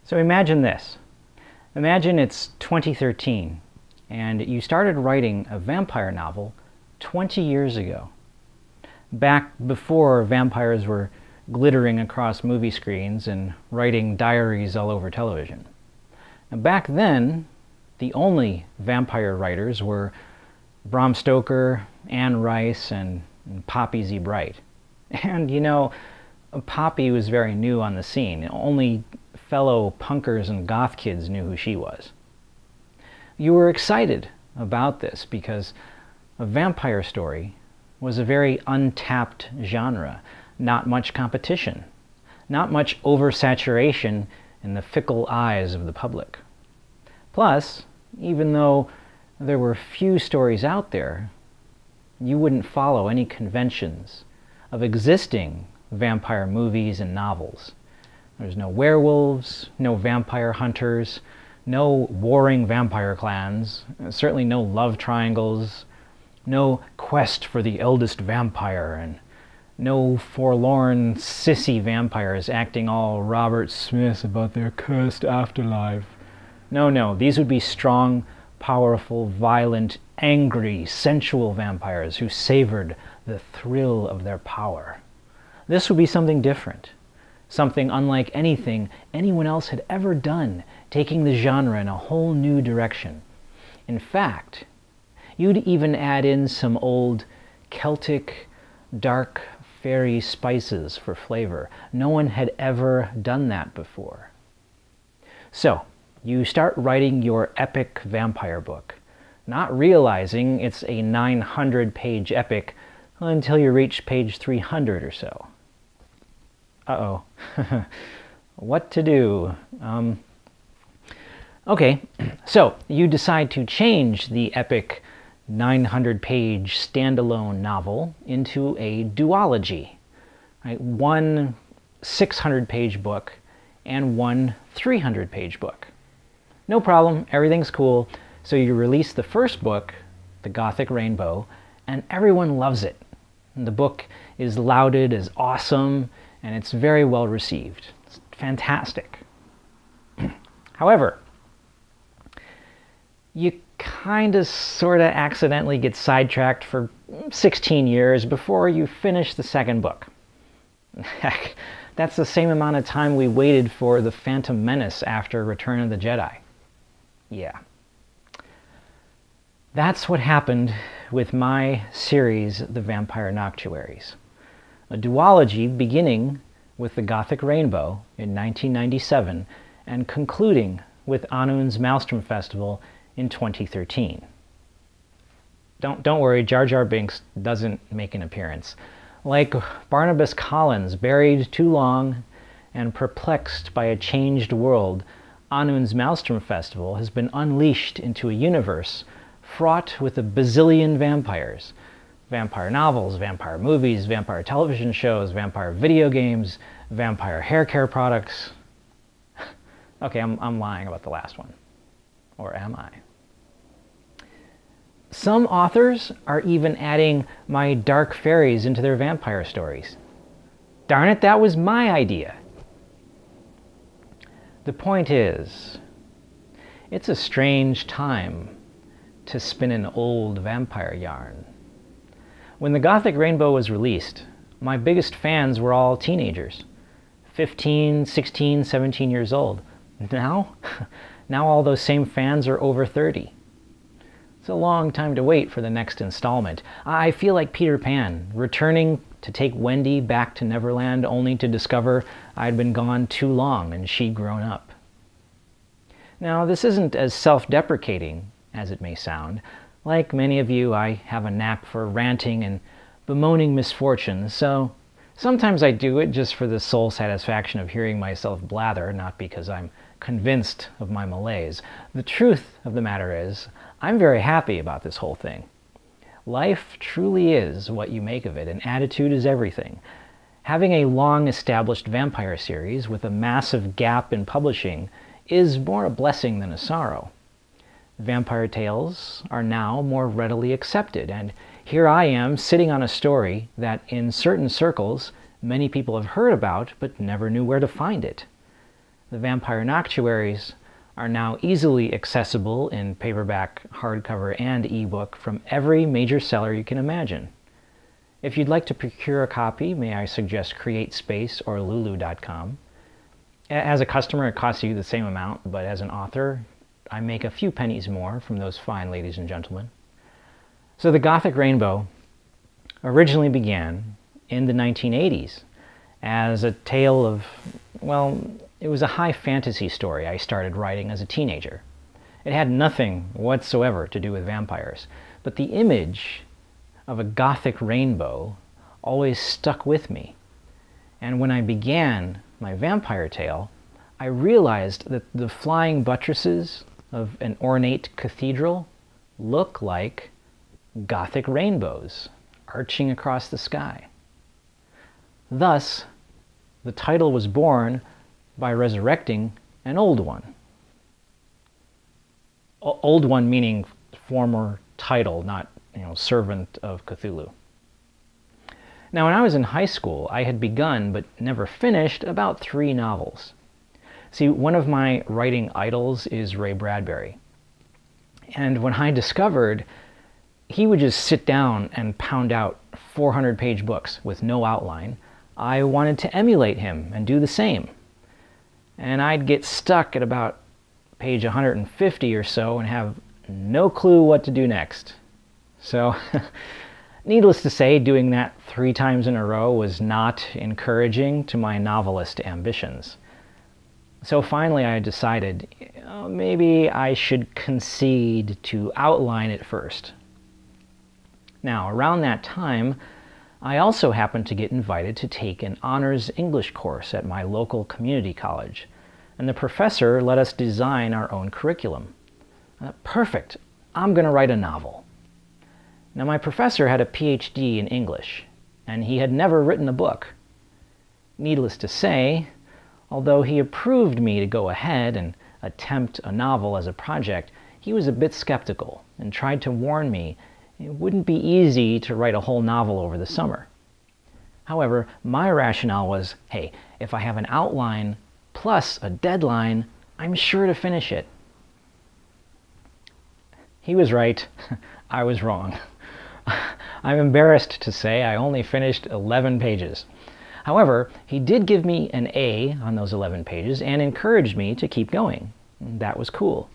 So imagine this. Imagine it's 2013 and you started writing a vampire novel 20 years ago. Back before vampires were glittering across movie screens and writing diaries all over television. And back then, the only vampire writers were Bram Stoker, Anne Rice, and Poppy Z. Brite. And you know, Poppy was very new on the scene. Only fellow punkers and goth kids knew who she was. You were excited about this because a vampire story was a very untapped genre, not much competition, not much oversaturation in the fickle eyes of the public. Plus, even though there were few stories out there, you wouldn't follow any conventions of existing vampire movies and novels. There's no werewolves, no vampire hunters, no warring vampire clans, certainly no love triangles, no quest for the eldest vampire, and no forlorn sissy vampires acting all Robert Smith about their cursed afterlife. No, these would be strong, powerful, violent, angry, sensual vampires who savored the thrill of their power. This would be something different, something unlike anything anyone else had ever done, taking the genre in a whole new direction. In fact, you'd even add in some old Celtic, dark, fairy spices for flavor. No one had ever done that before. So, you start writing your epic vampire book, not realizing it's a 900-page epic until you reach page 300 or so. Uh-oh. What to do? Okay, so you decide to change the epic 900-page standalone novel into a duology, right? One 600-page book and one 300-page book. No problem, everything's cool. So you release the first book, The Gothic Rainbow, and everyone loves it. And the book is lauded as awesome, and it's very well received. It's fantastic. However, you kind of sort of accidentally get sidetracked for 16 years before you finish the second book. Heck, that's the same amount of time we waited for The Phantom Menace after Return of the Jedi. Yeah. That's what happened with my series, The Vampire Noctuaries. A duology beginning with The Gothic Rainbow in 1997 and concluding with Anund's Maelstrom Festival in 2013. Don't worry, Jar Jar Binks doesn't make an appearance. Like Barnabas Collins, buried too long and perplexed by a changed world, Anund's Maelstrom Festival has been unleashed into a universe fraught with a bazillion vampires. Vampire novels, vampire movies, vampire television shows, vampire video games, vampire hair care products. Okay, I'm lying about the last one. Or am I? Some authors are even adding my dark fairies into their vampire stories. Darn it, that was my idea. The point is, it's a strange time to spin an old vampire yarn. When The Gothic Rainbow was released, my biggest fans were all teenagers, 15, 16, 17 years old. Now all those same fans are over 30. It's a long time to wait for the next installment. I feel like Peter Pan, returning to take Wendy back to Neverland only to discover I'd been gone too long and she'd grown up. Now, this isn't as self-deprecating as it may sound. Like many of you, I have a knack for ranting and bemoaning misfortunes, so sometimes I do it just for the sole satisfaction of hearing myself blather, not because I'm convinced of my malaise. The truth of the matter is, I'm very happy about this whole thing. Life truly is what you make of it, and attitude is everything. Having a long-established vampire series with a massive gap in publishing is more a blessing than a sorrow. Vampire tales are now more readily accepted, and here I am sitting on a story that in certain circles many people have heard about but never knew where to find it. The Vampire Noctuaries are now easily accessible in paperback, hardcover, and ebook from every major seller you can imagine. If you'd like to procure a copy, may I suggest CreateSpace or Lulu.com. As a customer, it costs you the same amount, but as an author, I make a few pennies more from those fine ladies and gentlemen. So the Gothic Rainbow originally began in the 1980s as a tale of, well, it was a high fantasy story I started writing as a teenager. It had nothing whatsoever to do with vampires, but the image of a Gothic rainbow always stuck with me. And when I began my vampire tale, I realized that the flying buttresses of an ornate cathedral look like Gothic rainbows arching across the sky. Thus, the title was born by resurrecting an old one. Old one meaning former title, not, servant of Cthulhu. Now, when I was in high school, I had begun, but never finished, about 3 novels. See, one of my writing idols is Ray Bradbury. And when I discovered he would just sit down and pound out 400-page books with no outline, I wanted to emulate him and do the same. And I'd get stuck at about page 150 or so and have no clue what to do next. So, needless to say, doing that 3 times in a row was not encouraging to my novelist ambitions. So finally I decided maybe I should concede to outline it first. Now, around that time, I also happened to get invited to take an honors English course at my local community college, and the professor let us design our own curriculum. Perfect, I'm going to write a novel. Now, my professor had a PhD in English, and he had never written a book. Needless to say, although he approved me to go ahead and attempt a novel as a project, he was a bit skeptical and tried to warn me it wouldn't be easy to write a whole novel over the summer. However, my rationale was, hey, if I have an outline plus a deadline, I'm sure to finish it. He was right. I was wrong. I'm embarrassed to say I only finished 11 pages. However, he did give me an A on those 11 pages and encouraged me to keep going. That was cool.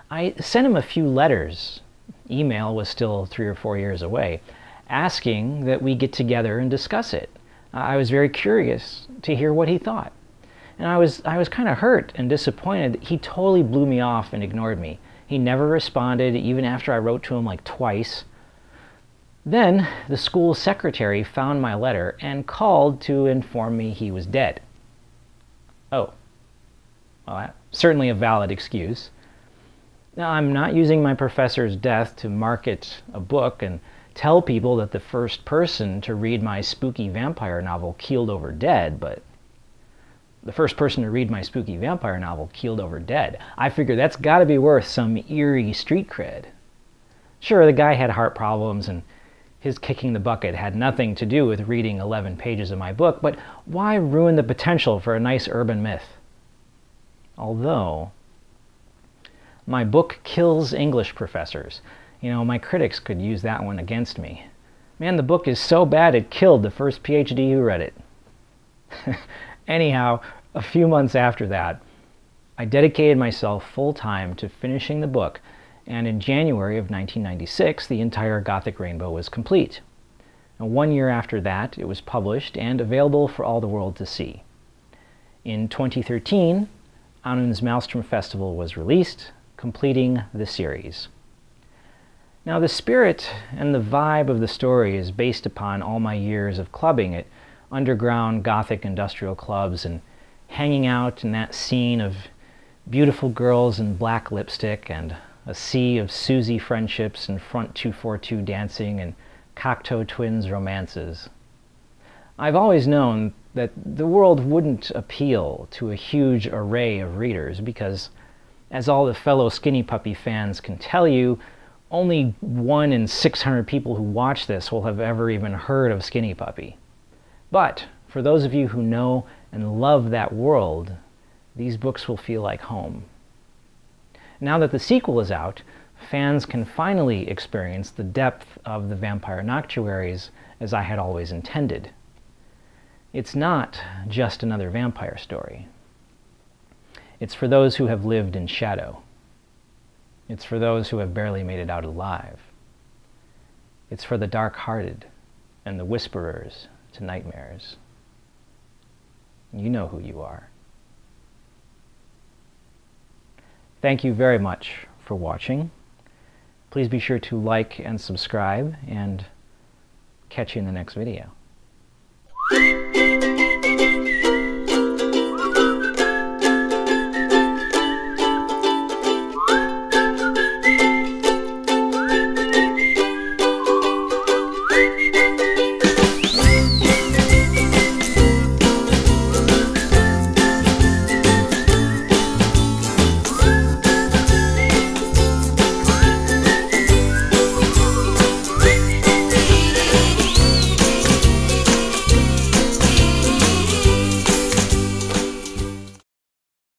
I sent him a few letters. Email was still 3 or 4 years away, asking that we get together and discuss it. I was very curious to hear what he thought. And I was kind of hurt and disappointed. He totally blew me off and ignored me. He never responded, even after I wrote to him like twice. Then the school secretary found my letter and called to inform me he was dead. Oh, well, that's certainly a valid excuse. Now, I'm not using my professor's death to market a book and tell people that the first person to read my spooky vampire novel keeled over dead, but the first person to read my spooky vampire novel keeled over dead. I figure that's got to be worth some eerie street cred. Sure, the guy had heart problems and his kicking the bucket had nothing to do with reading 11 pages of my book, but why ruin the potential for a nice urban myth? Although, my book kills English professors. My critics could use that one against me. Man, the book is so bad it killed the first PhD who read it. Anyhow, a few months after that, I dedicated myself full-time to finishing the book, and in January of 1996, the entire Gothic Rainbow was complete. And 1 year after that, it was published and available for all the world to see. In 2013, Anund's Maelstrom Festival was released, completing the series. Now, the spirit and the vibe of the story is based upon all my years of clubbing at underground Gothic industrial clubs and hanging out in that scene of beautiful girls in black lipstick and a sea of Susie friendships and Front 242 dancing and Cocteau Twins romances. I've always known that the world wouldn't appeal to a huge array of readers because, as all the fellow Skinny Puppy fans can tell you, only 1 in 600 people who watch this will have ever even heard of Skinny Puppy. But for those of you who know and love that world, these books will feel like home. Now that the sequel is out, fans can finally experience the depth of the Vampire Noctuaries as I had always intended. It's not just another vampire story. It's for those who have lived in shadow. It's for those who have barely made it out alive. It's for the dark-hearted and the whisperers to nightmares. You know who you are. Thank you very much for watching. Please be sure to like and subscribe, and catch you in the next video.